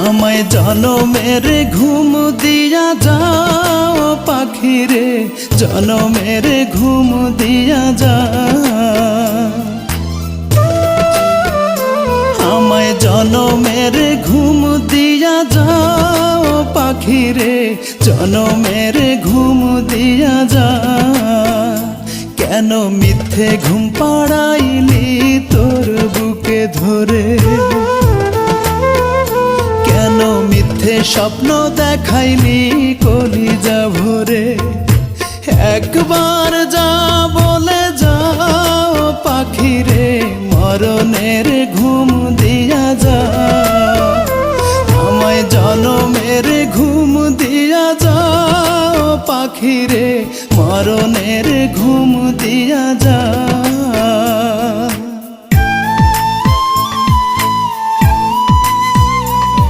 আমায় জনমের ঘুম দিয়া যাও পাখি রে, জনমের ঘুম দিয়া যাও। আমায় জনমের ঘুম দিয়া যাও পাখি রে, জনমের ঘুম দিয়া যাও। কেন মিথ্যে ঘুম পাড়াইলি তোর বুকে ধরে, কেন মিথ্যে স্বপ্ন দেখাইলি কলিজা ভরে। একবার যা বলে যাও পাখি রে, মরণের ঘুম দিয়া যাও। আমায় জনমের ঘুম দিয়া যাও পাখি রে, মরণের ঘুম দিয়া যাও।